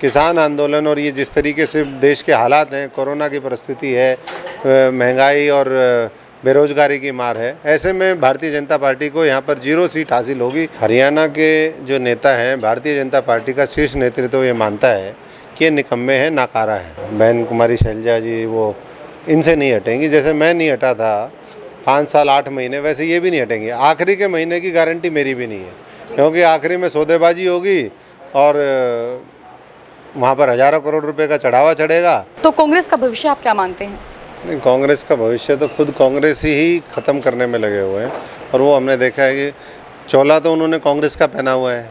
किसान आंदोलन और ये जिस तरीके से देश के हालात हैं, कोरोना की परिस्थिति है, महंगाई और बेरोजगारी की मार है, ऐसे में भारतीय जनता पार्टी को यहाँ पर 0 सीट हासिल होगी। हरियाणा के जो नेता हैं, भारतीय जनता पार्टी का शीर्ष नेतृत्व ये मानता है कि ये निकम्मे हैं, नाकारा है। बहन कुमारी शैलजा जी वो इनसे नहीं हटेंगी। जैसे मैं नहीं हटा था 5 साल 8 महीने, वैसे ये भी नहीं हटेंगे। आखिरी के महीने की गारंटी मेरी भी नहीं है, क्योंकि आखिरी में सौदेबाजी होगी और वहाँ पर हज़ारों करोड़ रुपए का चढ़ावा चढ़ेगा। तो कांग्रेस का भविष्य आप क्या मानते हैं? नहीं, कांग्रेस का भविष्य तो खुद कांग्रेस ही ख़त्म करने में लगे हुए हैं। और वो हमने देखा है कि चोला तो उन्होंने कांग्रेस का पहना हुआ है,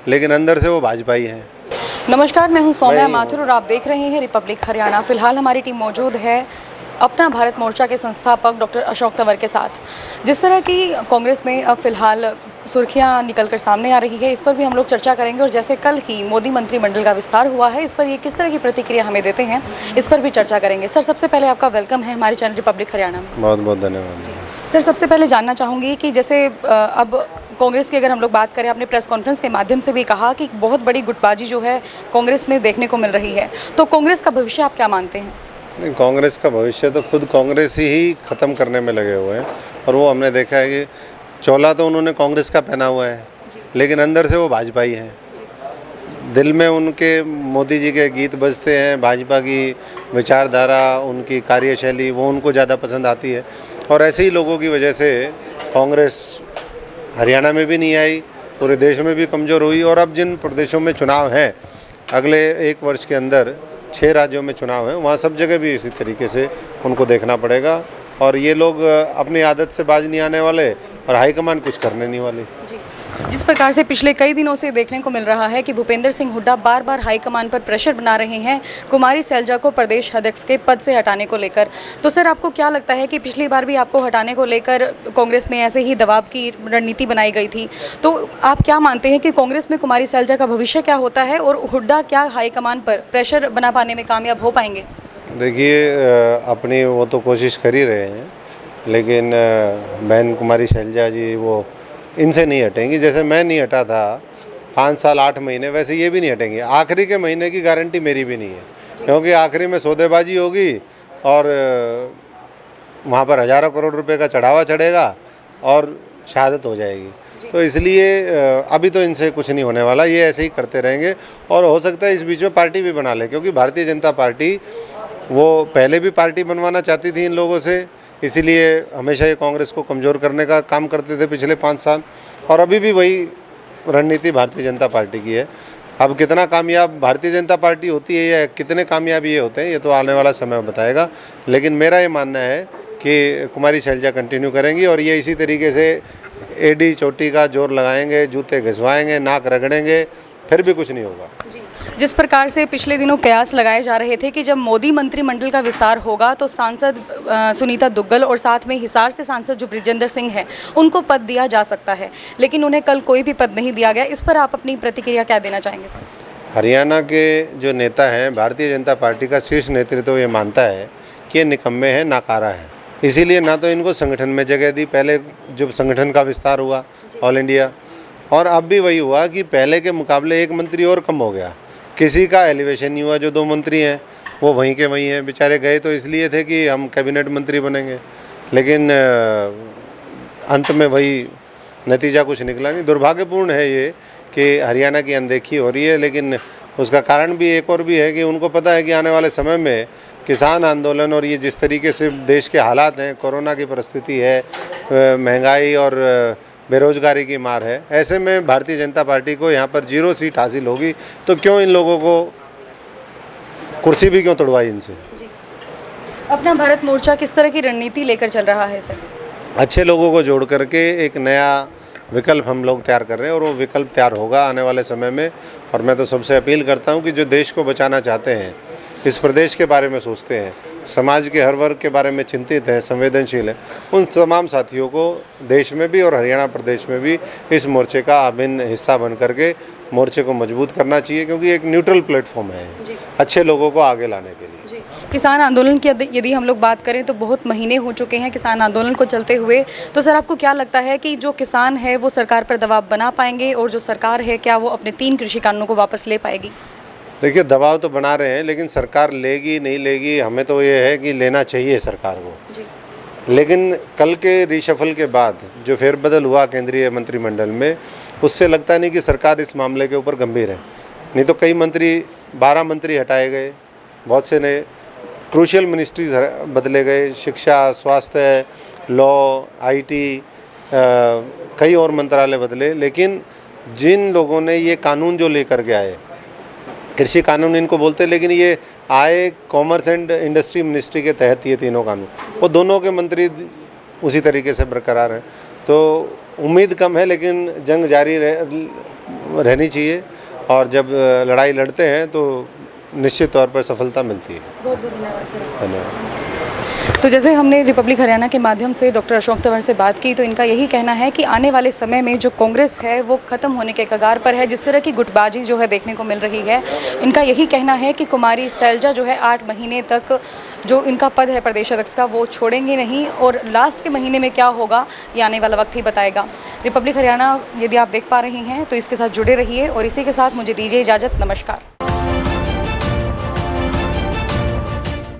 लेकिन अंदर से वो भाजपा ही हैं। नमस्कार, मैं हूं सौम्या माथुर और आप देख रहे हैं रिपब्लिक हरियाणा। फिलहाल हमारी टीम मौजूद है अपना भारत मोर्चा के संस्थापक डॉक्टर अशोक तंवर के साथ। जिस तरह की कांग्रेस में अब फिलहाल सुर्खियां निकलकर सामने आ रही है, इस पर भी हम लोग चर्चा करेंगे। और जैसे कल ही मोदी मंत्रिमंडल का विस्तार हुआ है, इस पर ये किस तरह की प्रतिक्रिया हमें देते हैं, इस पर भी चर्चा करेंगे। सर, सबसे पहले आपका वेलकम है हमारे चैनल रिपब्लिक हरियाणा में। बहुत बहुत धन्यवाद। सर, सबसे पहले जानना चाहूँगी कि जैसे अब कांग्रेस की अगर हम लोग बात करें, आपने प्रेस कॉन्फ्रेंस के माध्यम से भी कहा कि बहुत बड़ी गुटबाजी जो है कांग्रेस में देखने को मिल रही है, तो कांग्रेस का भविष्य आप क्या मानते हैं? नहीं, कांग्रेस का भविष्य तो खुद कांग्रेस ही ख़त्म करने में लगे हुए हैं। और वो हमने देखा है कि चोला तो उन्होंने कांग्रेस का पहना हुआ है, लेकिन अंदर से वो भाजपा ही हैं। दिल में उनके मोदी जी के गीत बजते हैं, भाजपा की विचारधारा, उनकी कार्यशैली वो उनको ज़्यादा पसंद आती है। और ऐसे ही लोगों की वजह से कांग्रेस हरियाणा में भी नहीं आई, पूरे देश में भी कमज़ोर हुई। और अब जिन प्रदेशों में चुनाव हैं, अगले 1 वर्ष के अंदर 6 राज्यों में चुनाव हैं, वहाँ सब जगह भी इसी तरीके से उनको देखना पड़ेगा। और ये लोग अपनी आदत से बाज नहीं आने वाले और हाईकमान कुछ करने नहीं वाले। जिस प्रकार से पिछले कई दिनों से देखने को मिल रहा है कि भूपेंद्र सिंह हुड्डा बार बार हाईकमान पर प्रेशर बना रहे हैं कुमारी शैलजा को प्रदेश अध्यक्ष के पद से हटाने को लेकर, तो सर आपको क्या लगता है कि पिछली बार भी आपको हटाने को लेकर कांग्रेस में ऐसे ही दबाव की रणनीति बनाई गई थी, तो आप क्या मानते हैं कि कांग्रेस में कुमारी शैलजा का भविष्य क्या होता है और हुड्डा क्या हाईकमान पर प्रेशर बना पाने में कामयाब हो पाएंगे? देखिए, अपनी वो तो कोशिश कर ही रहे हैं, लेकिन बहन कुमारी शैलजा जी वो इनसे नहीं हटेंगी। जैसे मैं नहीं हटा था 5 साल 8 महीने, वैसे ये भी नहीं हटेंगे। आखिरी के महीने की गारंटी मेरी भी नहीं है, क्योंकि आखिरी में सौदेबाजी होगी और वहाँ पर हज़ारों करोड़ रुपए का चढ़ावा चढ़ेगा और शहादत हो जाएगी। तो इसलिए अभी तो इनसे कुछ नहीं होने वाला, ये ऐसे ही करते रहेंगे। और हो सकता है इस बीच में पार्टी भी बना ले, क्योंकि भारतीय जनता पार्टी वो पहले भी पार्टी बनवाना चाहती थी इन लोगों से, इसीलिए हमेशा ये कांग्रेस को कमज़ोर करने का काम करते थे पिछले 5 साल। और अभी भी वही रणनीति भारतीय जनता पार्टी की है। अब कितना कामयाब भारतीय जनता पार्टी होती है या कितने कामयाब ये होते हैं, ये तो आने वाला समय बताएगा। लेकिन मेरा ये मानना है कि कुमारी शैलजा कंटिन्यू करेंगी और ये इसी तरीके से एडी चोटी का जोर लगाएंगे, जूते घिसवाएंगे, नाक रगड़ेंगे, फिर भी कुछ नहीं होगा। जिस प्रकार से पिछले दिनों कयास लगाए जा रहे थे कि जब मोदी मंत्रिमंडल का विस्तार होगा तो सांसद सुनीता दुग्गल और साथ में हिसार से सांसद जो बृजेंद्र सिंह हैं उनको पद दिया जा सकता है, लेकिन उन्हें कल कोई भी पद नहीं दिया गया। इस पर आप अपनी प्रतिक्रिया क्या देना चाहेंगे सर? हरियाणा के जो नेता हैं, भारतीय जनता पार्टी का शीर्ष नेतृत्व ये मानता है कि ये निकम्मे हैं, नाकारा हैं। इसीलिए ना तो इनको संगठन में जगह दी, पहले जब संगठन का विस्तार हुआ ऑल इंडिया, और अब भी वही हुआ कि पहले के मुकाबले 1 मंत्री और कम हो गया। किसी का एलिवेशन नहीं हुआ। जो 2 मंत्री हैं वो वहीं के वहीं हैं, बेचारे गए तो इसलिए थे कि हम कैबिनेट मंत्री बनेंगे, लेकिन अंत में वही नतीजा कुछ निकला नहीं। दुर्भाग्यपूर्ण है ये कि हरियाणा की अनदेखी हो रही है, लेकिन उसका कारण भी एक और भी है कि उनको पता है कि आने वाले समय में किसान आंदोलन और ये जिस तरीके से देश के हालात हैं, कोरोना की परिस्थिति है, महंगाई और बेरोजगारी की मार है, ऐसे में भारतीय जनता पार्टी को यहाँ पर 0 सीट हासिल होगी। तो क्यों इन लोगों को कुर्सी भी क्यों तोड़वाई इनसे? अपना भारत मोर्चा किस तरह की रणनीति लेकर चल रहा है सर? अच्छे लोगों को जोड़ करके एक नया विकल्प हम लोग तैयार कर रहे हैं और वो विकल्प तैयार होगा आने वाले समय में। और मैं तो सबसे अपील करता हूँ कि जो देश को बचाना चाहते हैं, इस प्रदेश के बारे में सोचते हैं, समाज के हर वर्ग के बारे में चिंतित हैं, संवेदनशील हैं, उन तमाम साथियों को देश में भी और हरियाणा प्रदेश में भी इस मोर्चे का अभिन्न हिस्सा बन करके मोर्चे को मजबूत करना चाहिए, क्योंकि एक न्यूट्रल प्लेटफॉर्म है अच्छे लोगों को आगे लाने के लिए। किसान आंदोलन की यदि हम लोग बात करें तो बहुत महीने हो चुके हैं किसान आंदोलन को चलते हुए, तो सर आपको क्या लगता है कि जो किसान है वो सरकार पर दबाव बना पाएंगे और जो सरकार है क्या वो अपने 3 कृषि कानूनों को वापस ले पाएगी? देखिए दबाव तो बना रहे हैं, लेकिन सरकार लेगी नहीं लेगी, हमें तो ये है कि लेना चाहिए सरकार को। जी। लेकिन कल के रिशफल के बाद जो फेरबदल हुआ केंद्रीय मंत्रिमंडल में, उससे लगता नहीं कि सरकार इस मामले के ऊपर गंभीर है। नहीं तो कई मंत्री, 12 मंत्री हटाए गए, बहुत से नए क्रूशियल मिनिस्ट्रीज बदले गए, शिक्षा, स्वास्थ्य, लॉ, IT, कई और मंत्रालय बदले। लेकिन जिन लोगों ने ये कानून जो लेकर के आए, कृषि कानून इनको बोलते, लेकिन ये आए कॉमर्स एंड इंडस्ट्री मिनिस्ट्री के तहत ये तीनों कानून, वो दोनों के मंत्री उसी तरीके से बरकरार हैं। तो उम्मीद कम है, लेकिन जंग जारी रहनी चाहिए, और जब लड़ाई लड़ते हैं तो निश्चित तौर पर सफलता मिलती है। बहुत बहुत धन्यवाद सर। धन्यवाद। तो जैसे हमने रिपब्लिक हरियाणा के माध्यम से डॉक्टर अशोक तंवर से बात की, तो इनका यही कहना है कि आने वाले समय में जो कांग्रेस है वो ख़त्म होने के कगार पर है। जिस तरह की गुटबाजी जो है देखने को मिल रही है, इनका यही कहना है कि कुमारी सैलजा जो है 8 महीने तक जो इनका पद है प्रदेश अध्यक्ष का वो छोड़ेंगे नहीं, और लास्ट के महीने में क्या होगा ये आने वाला वक्त ही बताएगा। रिपब्लिक हरियाणा यदि आप देख पा रही हैं तो इसके साथ जुड़े रहिए, और इसी के साथ मुझे दीजिए इजाज़त। नमस्कार।